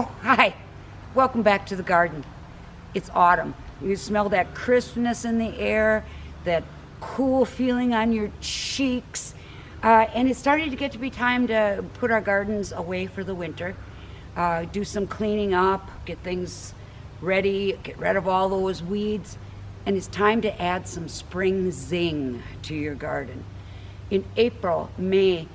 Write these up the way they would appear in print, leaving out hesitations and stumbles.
Oh, hi. Welcome back to the garden. It's autumn. You smell that crispness in the air, that cool feeling on your cheeks. And it's starting to get to be time to put our gardens away for the winter. Do some cleaning up, get things ready, get rid of all those weeds. And it's time to add some spring zing to your garden. In April, May,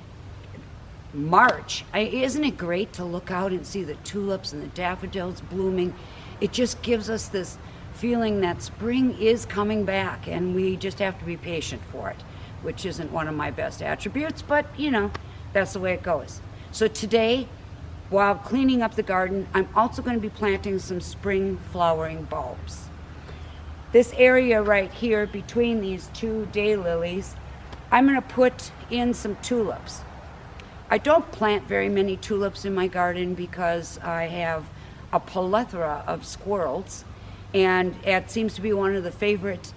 March, isn't it great to look out and see the tulips and the daffodils blooming? It just gives us this feeling that spring is coming back, and we just have to be patient for it, which isn't one of my best attributes, but you know, that's the way it goes. So today, while cleaning up the garden, I'm also going to be planting some spring flowering bulbs. This area right here between these two daylilies, I'm going to put in some tulips. I don't plant very many tulips in my garden because I have a plethora of squirrels, and it seems to be one of the favorite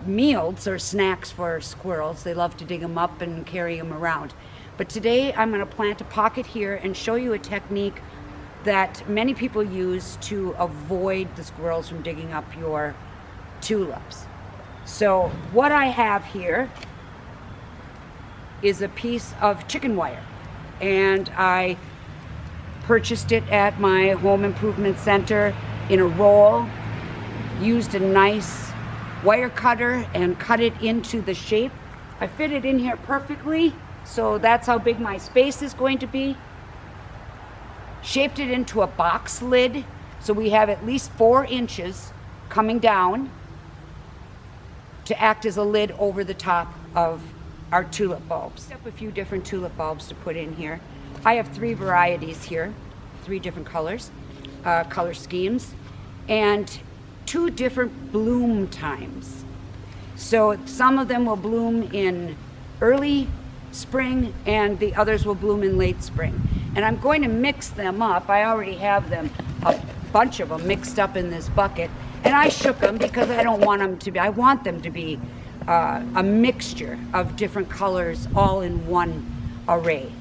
meals or snacks for squirrels. They love to dig them up and carry them around. But today I'm going to plant a pocket here and show you a technique that many people use to avoid the squirrels from digging up your tulips. So what I have here is a piece of chicken wire, and I purchased it at my home improvement center in a roll, used a nice wire cutter and cut it into the shape. I fit it in here perfectly, so that's how big my space is going to be. Shaped it into a box lid, so we have at least 4 inches coming down to act as a lid over the top of our tulip bulbs. Up a few different tulip bulbs to put in here. I have 3 varieties here, 3 different colors, color schemes, and 2 different bloom times. So some of them will bloom in early spring and the others will bloom in late spring. And I'm going to mix them up. I already have them, a bunch of them mixed up in this bucket, and I shook them because I don't want them to be, I want them to be a mixture of different colors all in one array.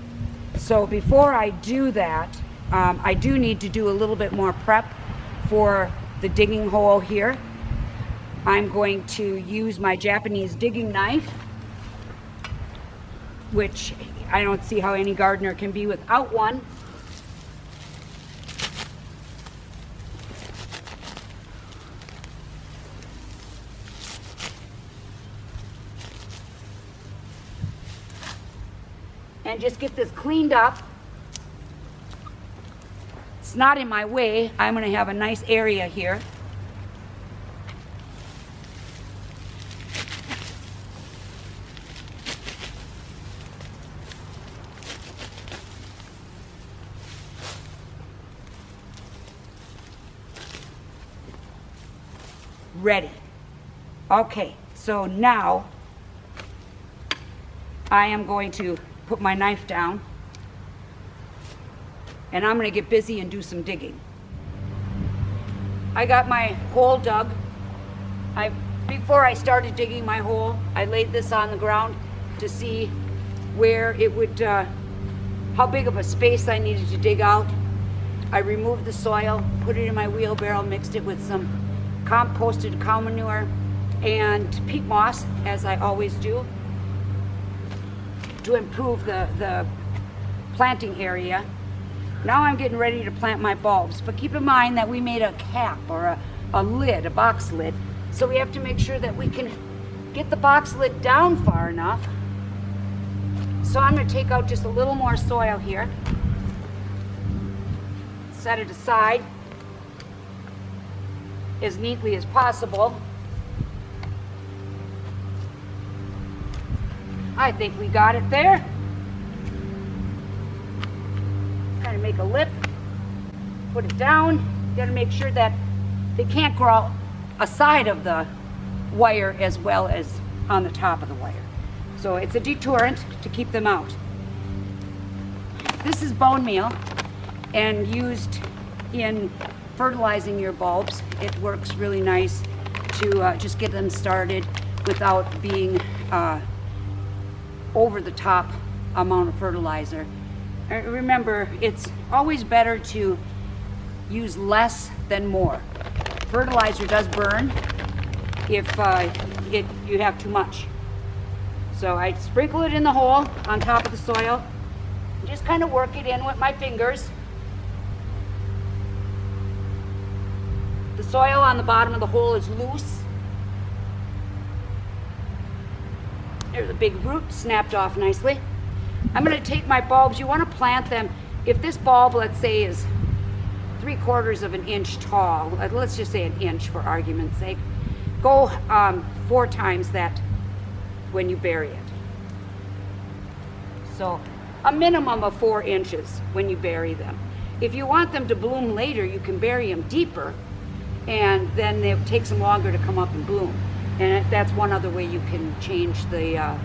So before I do that, I do need to do a little bit more prep for the digging hole here. I'm going to use my Japanese digging knife, which I don't see how any gardener can be without one. And just get this cleaned up. It's not in my way. I'm going to have a nice area here. Ready. Okay, so now I am going to put my knife down, and I'm going to get busy and do some digging. I got my hole dug. Before I started digging my hole, I laid this on the ground to see where it would, how big of a space I needed to dig out. I removed the soil, put it in my wheelbarrow, mixed it with some composted cow manure and peat moss, as I always do, to improve the planting area. Now I'm getting ready to plant my bulbs, but keep in mind that we made a cap or a lid, a box lid, so we have to make sure that we can get the box lid down far enough. So I'm going to take out just a little more soil here, set it aside as neatly as possible. I think we got it there. Kind of make a lip, put it down. You gotta make sure that they can't grow aside of the wire as well as on the top of the wire. So it's a deterrent to keep them out. This is bone meal and used in fertilizing your bulbs. It works really nice to just get them started without being over the top amount of fertilizer. Remember, it's always better to use less than more. Fertilizer does burn if you have too much. So I sprinkle it in the hole on top of the soil. Just kind of work it in with my fingers. The soil on the bottom of the hole is loose. There's a big root snapped off nicely. I'm going to take my bulbs. You want to plant them. If this bulb, let's say, is 3/4 of an inch tall, let's just say an inch for argument's sake, go 4 times that when you bury it. So a minimum of 4 inches when you bury them. If you want them to bloom later, you can bury them deeper, and then it takes them longer to come up and bloom. And that's one other way you can change the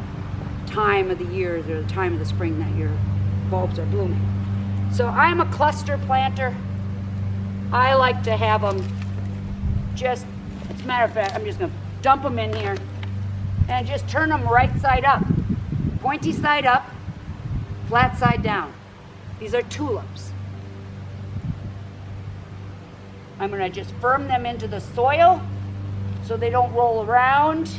time of the year or the time of the spring that your bulbs are blooming. So I'm a cluster planter. I like to have them just, as a matter of fact, I'm just going to dump them in here and just turn them right side up. Pointy side up, flat side down. These are tulips. I'm going to just firm them into the soil so they don't roll around.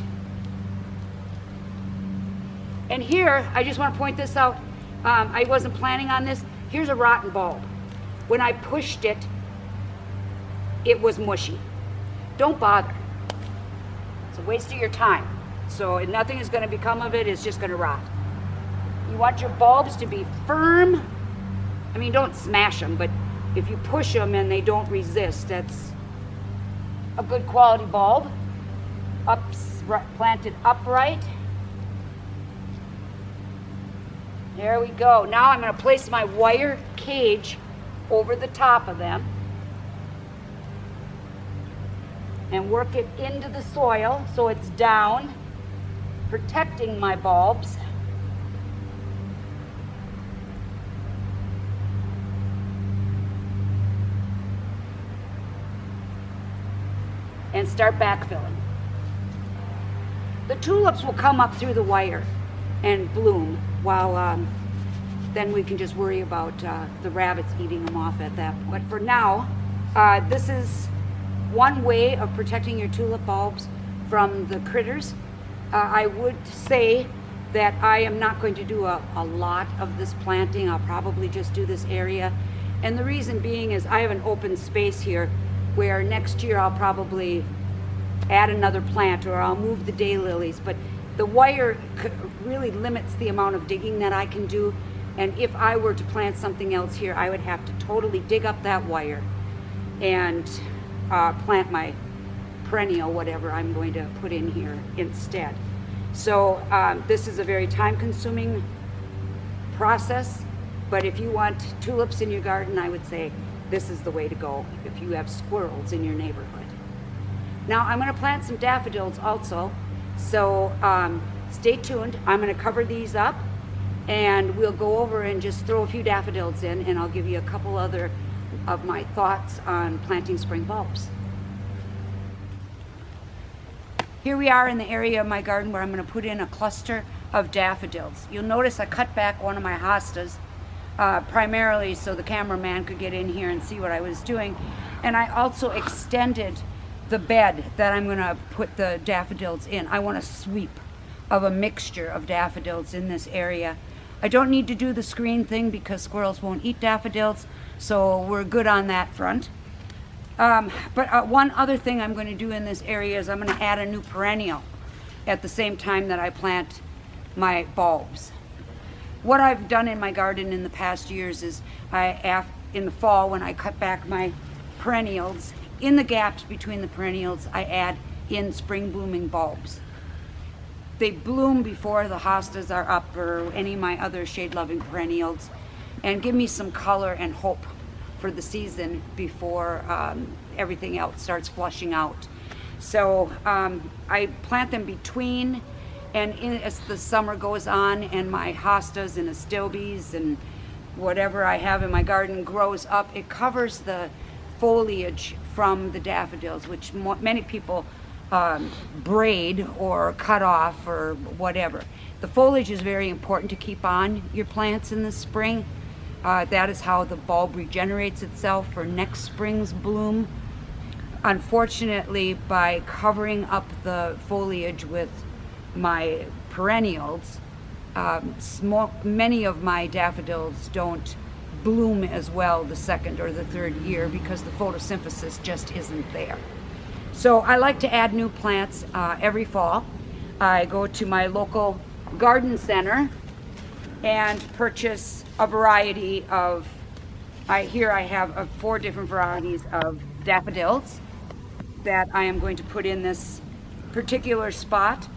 And here, I just want to point this out. I wasn't planning on this. Here's a rotten bulb. When I pushed it, it was mushy. Don't bother. It's a waste of your time. So nothing is going to become of it. It's just going to rot. You want your bulbs to be firm. I mean, don't smash them, but if you push them and they don't resist, that's a good quality bulb. Planted upright. There we go. Now I'm going to place my wire cage over the top of them and work it into the soil so it's down, protecting my bulbs. And start backfilling. The tulips will come up through the wire and bloom, while then we can just worry about the rabbits eating them off at that point. For now, this is one way of protecting your tulip bulbs from the critters. I would say that I am not going to do a lot of this planting. I'll probably just do this area. And the reason being is I have an open space here where next year I'll probably add another plant, or I'll move the daylilies. But the wire really limits the amount of digging that I can do. And if I were to plant something else here, I would have to totally dig up that wire and plant my perennial, whatever I'm going to put in here instead. So this is a very time-consuming process, but if you want tulips in your garden, I would say this is the way to go if you have squirrels in your neighborhood. Now I'm going to plant some daffodils also, so stay tuned. I'm going to cover these up, and we'll go over and just throw a few daffodils in, and I'll give you a couple other of my thoughts on planting spring bulbs. Here we are in the area of my garden where I'm going to put in a cluster of daffodils. You'll notice I cut back one of my hostas, primarily so the cameraman could get in here and see what I was doing. And I also extended the bed that I'm going to put the daffodils in. I want a sweep of a mixture of daffodils in this area. I don't need to do the screen thing because squirrels won't eat daffodils, so we're good on that front. But one other thing I'm going to do in this area is I'm going to add a new perennial at the same time that I plant my bulbs. What I've done in my garden in the past years is in the fall when I cut back my perennials, in the gaps between the perennials I add in spring blooming bulbs. They bloom before the hostas are up or any of my other shade loving perennials, and give me some color and hope for the season before everything else starts flushing out. So I plant them between, and as the summer goes on and my hostas and astilbes and whatever I have in my garden grows up, it covers the foliage from the daffodils, which many people braid or cut off or whatever. The foliage is very important to keep on your plants in the spring. That is how the bulb regenerates itself for next spring's bloom. Unfortunately, by covering up the foliage with my perennials, many of my daffodils don't bloom as well the second or the third year because the photosynthesis just isn't there. So I like to add new plants every fall. I go to my local garden center and purchase a variety of, here I have 4 different varieties of daffodils that I am going to put in this particular spot.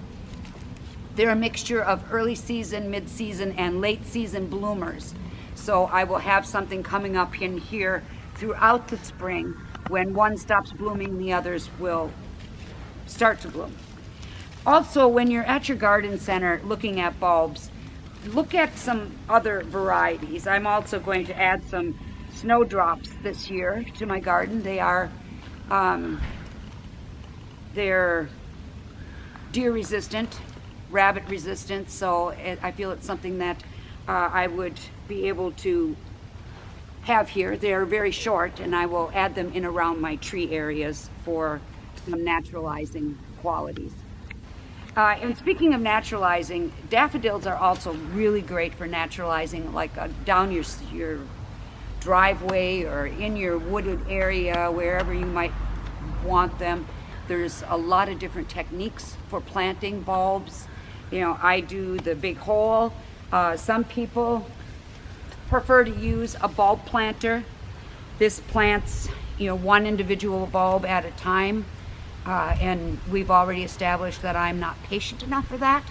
They're a mixture of early season, mid-season, and late season bloomers. So I will have something coming up in here throughout the spring. When one stops blooming, the others will start to bloom. Also, when you're at your garden center looking at bulbs, look at some other varieties. I'm also going to add some snowdrops this year to my garden. They're deer resistant, rabbit resistant, so I feel it's something that I would be able to have here. They're very short, and I will add them in around my tree areas for some naturalizing qualities. And speaking of naturalizing, daffodils are also really great for naturalizing, like down your driveway or in your wooded area, wherever you might want them. There's a lot of different techniques for planting bulbs. You know, I do the big hole. Some people prefer to use a bulb planter. This plants, one individual bulb at a time. And we've already established that I'm not patient enough for that.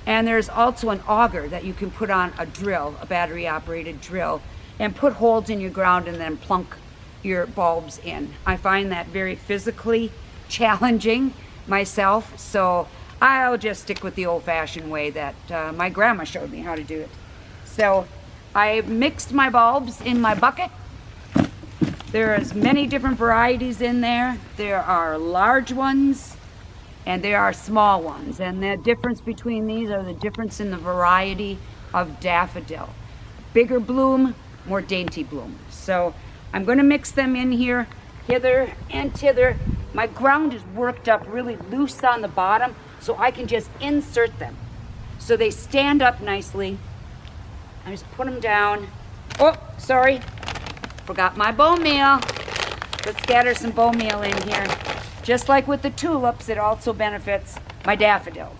And there's also an auger that you can put on a drill, a battery operated drill, and put holes in your ground and then plunk your bulbs in. I find that very physically challenging myself, so I'll just stick with the old-fashioned way that my grandma showed me how to do it. So I mixed my bulbs in my bucket. There is many different varieties in there. There are large ones and there are small ones. And the difference between these are the difference in the variety of daffodil. Bigger bloom, more dainty bloom. So I'm going to mix them in here, hither and thither. My ground is worked up really loose on the bottom, so I can just insert them. So they stand up nicely. I just put them down. Oh, sorry. Forgot my bone meal. Let's scatter some bone meal in here. Just like with the tulips, it also benefits my daffodils.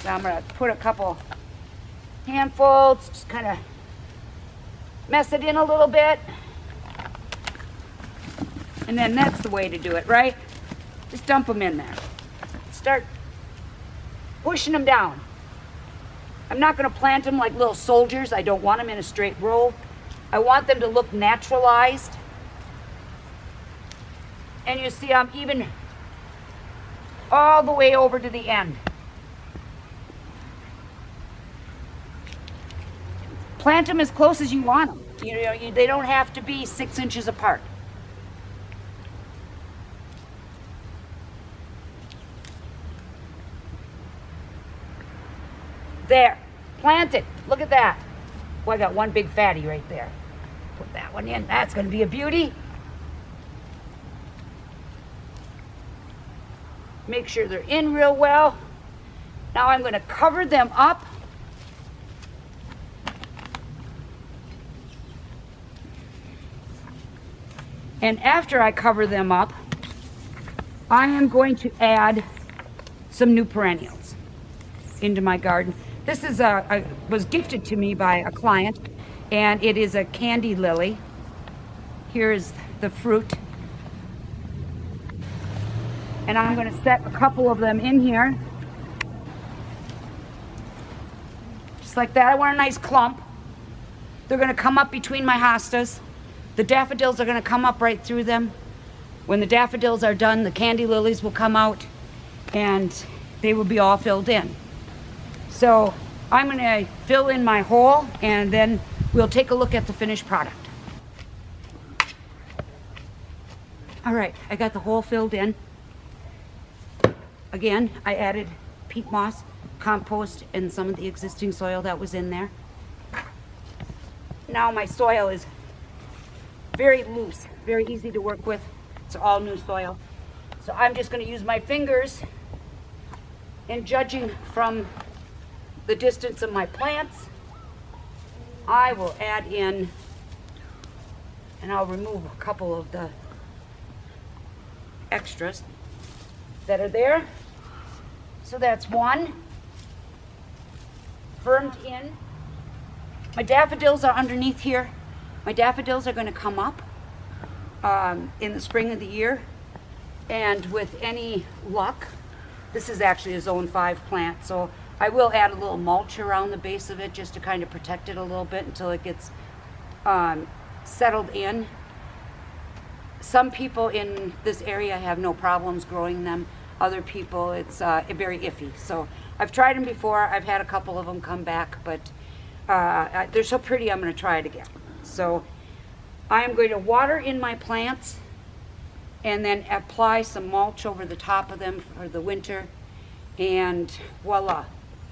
So I'm going to put a couple handfuls, just kind of mess it in a little bit. And then that's the way to do it, right? Just dump them in there. Start pushing them down. I'm not going to plant them like little soldiers. I don't want them in a straight row. I want them to look naturalized. And you see I'm even all the way over to the end. Plant them as close as you want them. They don't have to be 6 inches apart. There, planted. Look at that. Well, I got one big fatty right there. Put that one in. That's going to be a beauty. Make sure they're in real well. Now I'm going to cover them up. And after I cover them up, I am going to add some new perennials into my garden. This is was gifted to me by a client, and it is a candy lily. Here is the fruit. And I'm going to set a couple of them in here. Just like that. I want a nice clump. They're going to come up between my hostas. The daffodils are going to come up right through them. When the daffodils are done, the candy lilies will come out and they will be all filled in. So I'm going to fill in my hole and then we'll take a look at the finished product. All right, I got the hole filled in. Again, I added peat moss, compost, and some of the existing soil that was in there. now my soil is very loose, very easy to work with. It's all new soil. So I'm just going to use my fingers, and judging from the distance of my plants, I will add in, and I'll remove a couple of the extras that are there. So that's one firmed in. My daffodils are underneath here. My daffodils are going to come up in the spring of the year, and with any luck, this is actually a zone 5 plant, so I will add a little mulch around the base of it just to kind of protect it a little bit until it gets settled in. Some people in this area have no problems growing them. Other people, it's very iffy. So I've tried them before. I've had a couple of them come back, but they're so pretty, I'm going to try it again. So I am going to water in my plants and then apply some mulch over the top of them for the winter. And voila,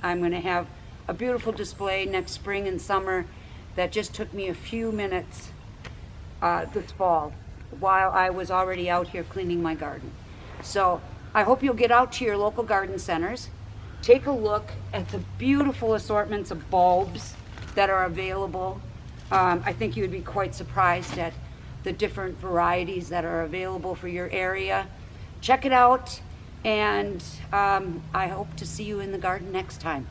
I'm going to have a beautiful display next spring and summer that just took me a few minutes this fall while I was already out here cleaning my garden. So I hope you'll get out to your local garden centers, take a look at the beautiful assortments of bulbs that are available. I think you would be quite surprised at the different varieties that are available for your area. Check it out, and I hope to see you in the garden next time.